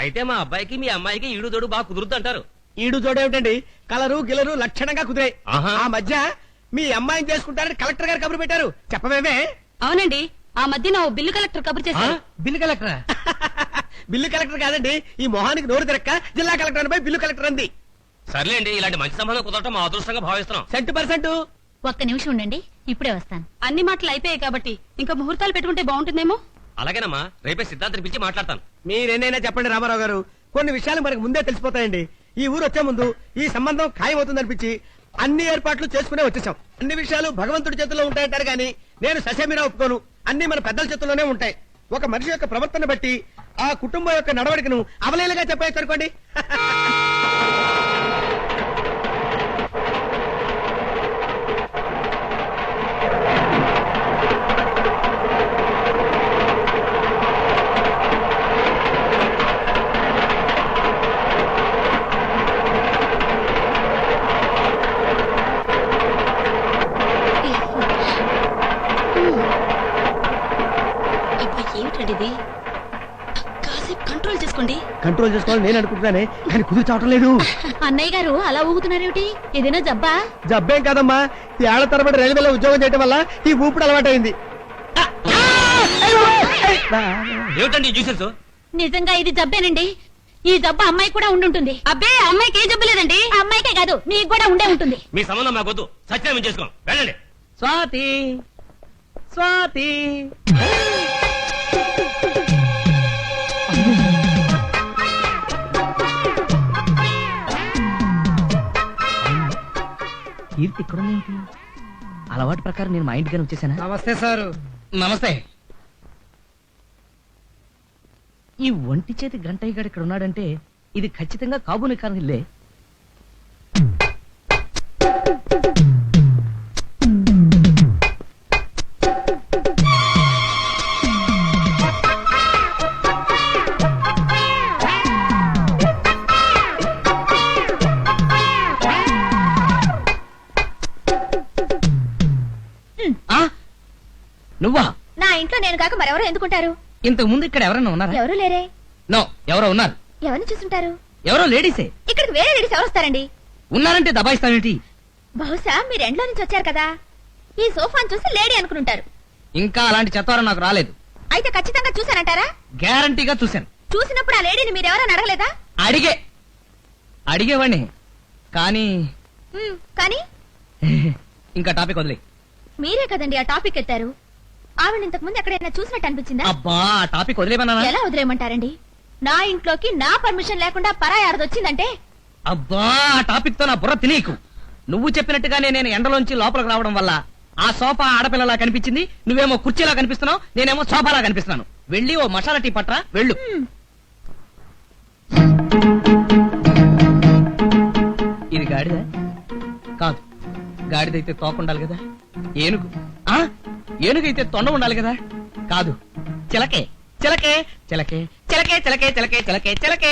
అయితే మా అబ్బాయికి మీ అమ్మాయికి ఈడు తోడు బాగా కుదురుద్దు అంటారు. ఈడు జోడేమిటండి, కలరు గిలరు లక్షణంగా కుదిరాయి. ఆహా. ఆ మధ్య మీ అమ్మాయిని చేసుకుంటారని కలెక్టర్ గారు కబురు పెట్టారు, చెప్పవేమే? అవునండి, ఆ మధ్య నా బిల్లు కలెక్టర్ కబురు చేశారు. Bill collector? బిల్లు కలెక్టర్ కాదండి, ఈ మొహానికి నోరు తిరక్క జిల్లా కలెక్టర్ అని బిల్లు కలెక్టర్ అంది. సర్లేండి, ఇలాంటి మంచి సంబంధం కుదరటం మా అదృష్టంగా భావిస్తున్నాం. 100%. ఒక్క నిమిషం ఉండండి, ఇప్పుడే వస్తాను. అన్ని మాటలు అయిపోయాయి కాబట్టి ఇంకా ముహూర్తాలు పెట్టుకుంటే బాగుంటుందేమో. అలాగేనమ్మా, రేపే సిద్ధాంతం పిలిచి మాట్లాడతాను. మీరేనైనా చెప్పండి రామారావు గారు, కొన్ని విషయాలు మనకు ముందే తెలిసిపోతాయండి. ఈ ఊరు వచ్చే ముందు ఈ సంబంధం ఖాయమవుతుందనిపించి అన్ని ఏర్పాట్లు చేసుకునే వచ్చేసాం. అన్ని విషయాలు భగవంతుడి చేతుల్లో ఉంటాయంటారు కానీ నేను ససేమిరా ఒప్పుకోను. అన్ని మన పెద్దల చేతుల్లోనే ఉంటాయి. ఒక మనిషి యొక్క ప్రవర్తన బట్టి ఆ కుటుంబం యొక్క నడవడికను అవలేలుగా చెప్పేసి అనుకోండి. ఏమిటండి కాసేపు కంట్రోల్ చేసుకోండి. కంట్రోల్ చేసుకోవాలని నేను అనుకుంటున్నానే, కానీ కుదురు చావటం లేదు. అన్నయ్య గారు అలా ఊగుతున్నారేమిటి? ఏదైనా జబ్బా? జబ్బేం కాదమ్మా, ఈ ఏళ్ల తరబడి రైల్వేలో ఉద్యోగం చేయడం వల్ల ఈ ఊపిడి అలవాటైంది. ఏమిటండి జ్యూసెస్? నిజంగా ఇది జబ్బేనండి. ఈ జబ్బు అమ్మాయి కూడా ఉండుంటుంది. అబ్బే, అమ్మాయికి ఏ జబ్బు లేదండి. అమ్మాయికే కాదు, మీకు కూడా ఉండే ఉంటుంది. మీ సంబంధం మాకొద్దు, సత్యం చేసుకోం, వెళ్ళండి. స్వాతి, స్వాతి. కీర్తి ఇక్కడ అలవాటు ప్రకారం నేను మా ఇంటికి వచ్చేసానా? నమస్తే సార్. నమస్తే. ఈ ఒంటి చేతి గంటయ్య గారు ఇక్కడ ఉన్నాడంటే ఇది ఖచ్చితంగా కాబోని కారణం ఇల్లే. నువ్వా? నా ఇంట్లో నేను కాక మరెవరో ఎందుకుంటారు? ఇంతకు ముందు ఇక్కడ ఎవరన్నా ఉన్నారా? ఎవరు లేరే. నో, ఎవరో ఉన్నారు. ఎవరిని చూసుంటారు? ఎవరో లేడీసే. ఇక్కడికి వేరే లేడీస్ ఎవరు వస్తారండి? ఉన్నారంటే దబాయిస్తానేంటి? బహుశా మీరు ఎండ్లో నుంచి వచ్చారు కదా, ఈ సోఫాను చూసి లేడీ అనుకుంటారు. ఇంకా అలాంటి చెత్తవారం నాకు రాలేదు. అయితే ఖచ్చితంగా చూసానంటారా? గ్యారంటీగా చూశాను. చూసినప్పుడు ఆ లేడీని మీరెవరని అడగలేదా? అడిగేవాడిని కానీ కానీ ఇంకా టాపిక్ వదిలే. మీరే కదండి ఆ టాపిక్ ఎత్తారు. ఆవిడ ఇంతకు ముందు ఎక్కడైనా చూసినట్టు అనిపించిందా? అబ్బా, ఆ టాపిక్ వదిలేమన్నా? ఎలా వదిలేయమంటారండి? నా ఇంట్లోకి నా పర్మిషన్ లేకుండా పరాయి ఆడదొచ్చిందంటే? అబ్బా, ఆ టాపిక్ తో నా బుర్ర తినేకు. నువ్వు చెప్పినట్టుగానే నేను ఎండలోంచి లోపలికి రావడం వల్ల ఆ సోఫా ఆడపిల్లలా కనిపించింది. నువ్వేమో కుర్చీలా కనిపిస్తున్నావు, నేనేమో సోఫాలా కనిపిస్తున్నాను. వెళ్ళి ఓ మసాలా టీ పట్రా, వెళ్ళు. ఇది గాడిద కాదు. గాడిదైతే తోక ఉండాలి కదా. ఏనుగు ఏనుగైతే తొండ ఉండాలి కదా. కాదు, చిలకే చిలకే చిలకే చిలకే చిలకే చిలకే చిలకే చిలకే.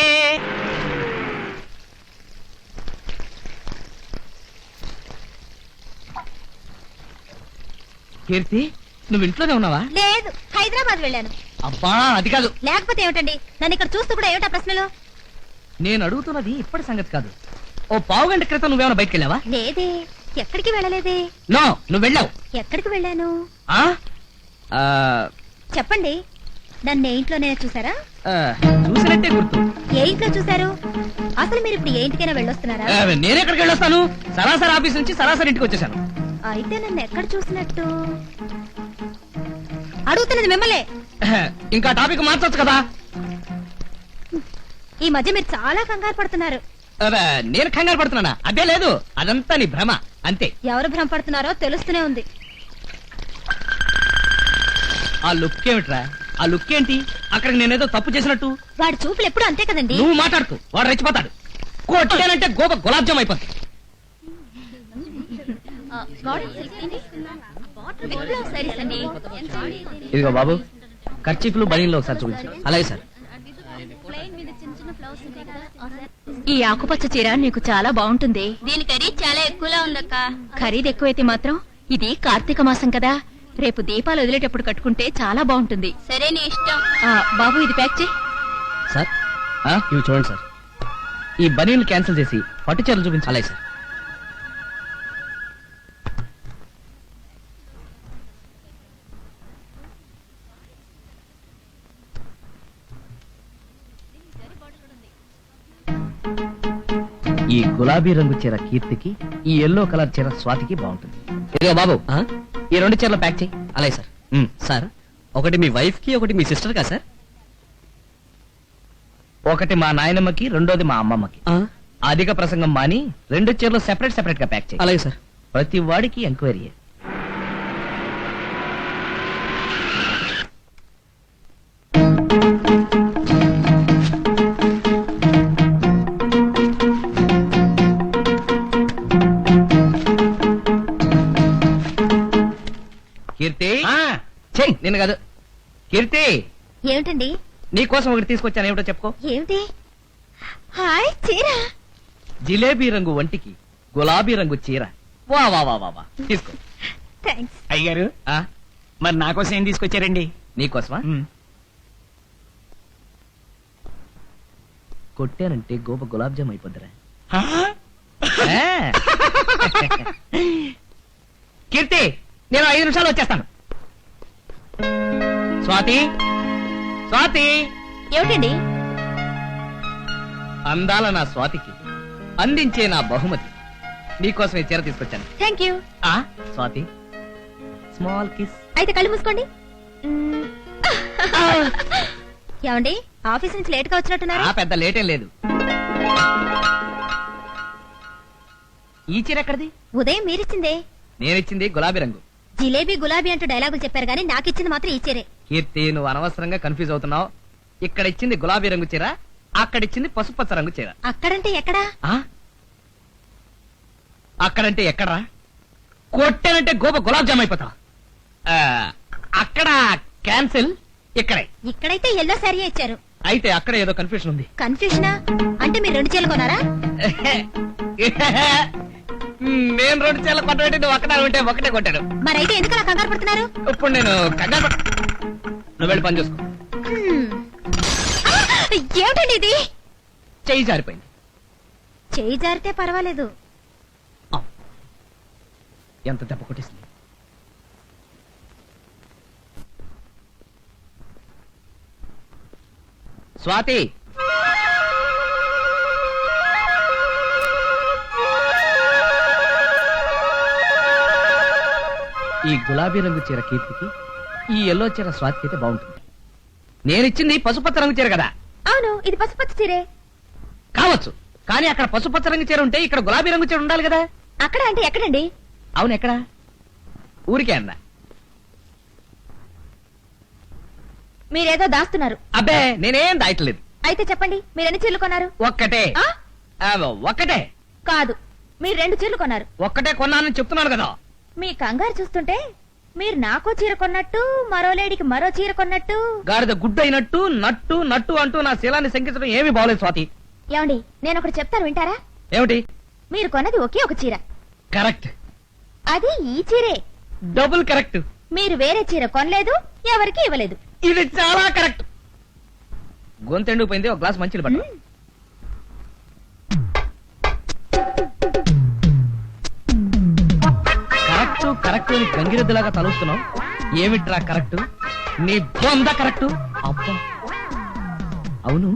కీర్తి, నువ్వు ఇంట్లోనే ఉన్నావా? లేదు, హైదరాబాద్ వెళ్ళాను. అబ్బా, అది కాదు. లేకపోతే ఏమిటండి? నన్ను ఇక్కడ చూస్తూ కూడా ఏమిటా ప్రశ్నలు? నేను అడుగుతున్నది ఇప్పటి సంగతి కాదు. ఓ పావు గంట క్రితం నువ్వేమైనా బయటకు వెళ్ళావా? లేదే, ఎక్కడికి వెళ్ళలేదే. నో, నువ్వు వెళ్ళావు. ఎక్కడికి వెళ్ళాను? చెప్పండి. నన్ను ఏ ఇంట్లోనే చూసారా? చూసినట్టే గుర్తు. ఏ ఇంట్లో చూసారు? అసలు మీరు ఇప్పుడు ఏ ఇంటికైనా వెళ్ళొస్తున్నారా? నేనెక్కడికి వెళ్ళొస్తాను? సరాసరి ఆఫీస్ నుంచి సరాసరి ఇంటికి వచ్చేసాను. అయితే నన్ను ఎక్కడ చూసినట్టు? అడుగుతున్నది మిమ్మల్ని. ఇంకా టాపిక్ మార్చొచ్చు కదా. ఈ మధ్య మీరు చాలా కంగారు పడుతున్నారు. నేను కంగారు పడుతున్నానా? అదే లేదు, అదంతా నీ భ్రమ అంతే. ఎవరు భ్రమ పడుతున్నారో తెలుస్తూనే ఉంది. ఆ లుక్ ఏమిట్రా? ఆ లుక్ ఏంటి? అక్కడికి నేనేదో తప్పు చేసినట్టు. వాడి చూపులు ఎప్పుడు అంతే కదండి. నువ్వు మాట్లాడుతూ వాడు రెచ్చిపోతాడు. కొట్టానంటే గోప గులాబ్జామ్ అయిపోతుంది. ఇదిగో బాబు, కర్చీఫ్లు బనీన్లో ఒకసారి చూపించు. అలాగే సార్. ఈ ఆకుపచ్చ చీర నీకు చాలా బాగుంటుంది. దీని ఖరీదు చాలా ఎక్కువలా ఉందక్క. ఖరీదు ఎక్కువైతే మాత్రం ఇది కార్తీక మాసం కదా, రేపు దీపాలు వదిలేటప్పుడు కట్టుకుంటే చాలా బాగుంటుంది. సరే నీ ఇష్టం. బాబు, ఇది ప్యాక్ చేయి. సార్, ఆ? ఇవి చూడండి సార్. ఈ బనీలు క్యాన్సిల్ చేసి పట్టు చీరలు చూపించు. అలాగే సార్. ఈ గులాబీ రంగు చీర కీర్తికి, ఈ ఎల్లో కలర్ చీర స్వాతికి బాగుంటుంది. ఇదిగో బాబు, ఈ రెండు చీరలు ప్యాక్ చేయి. అలాగే సార్. సార్, ఒకటి మీ వైఫ్ కి, ఒకటి మీ సిస్టర్ కా సార్? ఒకటి మా నాయనమ్మకి, రెండోది మా అమ్మమ్మకి. అధిక ప్రసంగం మాని రెండు చీరలు సెపరేట్ సెపరేట్ గా ప్యాక్ చేయి. అలాగే సార్. ప్రతి వాడికి ఎంక్వైరీ. కీర్తి, చెయ్యి. నిన్ను కాదు కీర్తి, ఏమిటండి? నీకోసం ఒకటి తీసుకొచ్చాను. ఏమిటో చెప్పుకో. ఏమిటి? హాయ్ చీర. జిలేబీ రంగు వంటికి గులాబీ రంగు చీర. వా వా వా వా వా. తీసుకో. థ్యాంక్స్. అయ్యారు ఆ, మరి నా కోసం ఏం తీసుకొచ్చారండి? నీకోసమా? కొట్టానంటే గోప గులాబ్ జామ్ అయిపోద్దిరా. ఆ? ఆ. కీర్తి, నేను 5 నిమిషాలు వచ్చేస్తాను. స్వాతి, స్వాతి. ఏమిటండి? అందాల నా స్వాతికి అందించే నా బహుమతి. నీకోసం ఈ చీర తీసుకొచ్చాను. Thank you. ఆ స్వాతి, స్మాల్ కిస్. అయితే కళ్ళు మూసుకోండి. ఏమండి, ఆఫీస్ నుంచి లేట్ గా వచ్చినట్టున్నారు? ఆ పెద్ద లేటేం లేదు. ఈ చీర ఎక్కడిది? ఉదయం మీరిచ్చిందే. నేనిచ్చింది గులాబీ రంగు. జిలేబీ గులాబీ అంటూ డైలాగులు చెప్పారు గానీ నాకిచ్చింది మాత్రం ఈ చీరే. కీర్తి, నువ్వు అనవసరంగా కన్ఫ్యూజ్ అవుతున్నావు. ఇక్కడ ఇచ్చింది గులాబీ రంగు చీర, అక్కడిచ్చింది పసుపచ్చ రంగు చీర. అక్కడంటే ఎక్కడా? ఆ? అక్కడంటే ఎక్కడా? కొట్టానంటే గోప గులాబ్ జామ్ అయిపోతావు. అక్కడ క్యాన్సిల్, ఇక్కడే. ఇక్కడైతే ఎల్లో శారీ ఇచ్చారు. అయితే అక్కడ ఏదో కన్ఫ్యూషన్ ఉంది. కన్ఫ్యూషనా? అంటే మీరు 2 చీరలు కొన్నారా? నేను 2 చీరలు కొట్టబెట్టి నువ్వు అక్కడ ఉంటే ఒకటే కొట్టాడు. మరైతే ఎందుకు అలా కంగారు పడుతున్నారు? ఇప్పుడు నేను కంగారు నువ్వు వెళ్ళి పని చూసుకో. ఆ! ఏమిటండి ఇది? చెయ్యి జారిపోయింది. చేయి జారితే పర్వాలేదు. ఎంత దెబ్బ కొట్టేసింది. స్వాతి, ఈ గులాబీ రంగు చీర కీర్తికి, ఈ ఎల్లో చీర స్వాతికి అయితే బాగుంటుంది. నేనిచ్చింది పసుపచ్చ రంగు చీర కదా. అవును, ఇది పసుపచ్చ చీరే. కావచ్చు, కానీ అక్కడ పసుపచ్చ రంగు చీర ఉంటే ఇక్కడ గులాబీ రంగు చీర ఉండాలి కదా. అక్కడ అంటే ఎక్కడండి? అవును, ఎక్కడ? ఊరికే అన్నా. మీరేదో దాస్తున్నారు. అబ్బే, నేనేం దాయట్లేదు. అయితే చెప్పండి, మీరు ఎన్ని చీరలు కొన్నారు? ఒక్కటే. ఆ? ఒక్కటే. కాదు, మీరు 2 చీరలు కొన్నారు. ఒక్కటే కొన్నానని చెప్తున్నాను కదా. మీ కంగారు చూస్తుంటే మీరు నాకో చీర కొన్నట్టు, మరో లేడీకి మరో చీర కొన్నట్టు. గాడిద గుడ్డు అయినట్టు నట్టు నట్టు అంటూ నా శీలాన్ని శంకించడం ఏమీ బాగలేదు స్వాతి. ఏమండి, నేను ఒకటి చెప్తాను, వింటారా? ఏమిటి? మీరు కొన్నది ఒకే ఒక చీర. కరెక్ట్. అది ఈ చీరే. Double correct. మీరు వేరే చీర కొనలేదు, ఎవరికి ఇవ్వలేదు. ఇది చాలా కరెక్ట్. గొంతెండిపోయింది, ఒక గ్లాస్ మంచిలు పట్టు. కరెక్ట్ కరెక్ట్ అని గంగిరెద్దులాగా తలుస్తున్నావు. ఏమిట్రా కరెక్ట్? నీ బొంద కరెక్ట్. అబ్బా, అవును,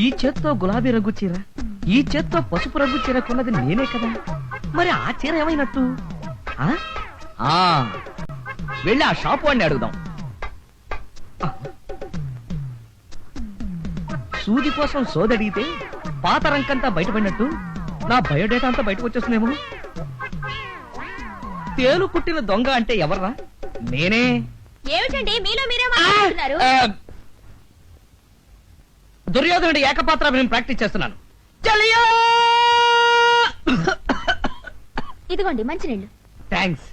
ఈ చేత్తో గులాబీ రంగు చీర, ఈ చేత్తో పసుపు రంగు చీర కొన్నది నేనే కదా. మరి ఆ చీర ఏమైనట్టు? ఆ? ఆ, వెళ్ళి ఆ షాప్ వాడిని అడుగుదాం. సూది కోసం సోదడిగితే పాత రంకంతా బయటపడినట్టు నా బయోడేటా అంతా బయటకు వచ్చేస్తుందేమో. తేలు కుట్టిన దొంగ అంటే ఎవర్రా? నేనే. ఏమిటండి మీలో మీరే మాట్లాడుతున్నారు? దుర్యోధనుడి ఏకపాత్రాభినయం ప్రాక్టీస్ చేస్తున్నాను. చలియా! ఇదిగోండి మంచినీళ్ళు. థ్యాంక్స్.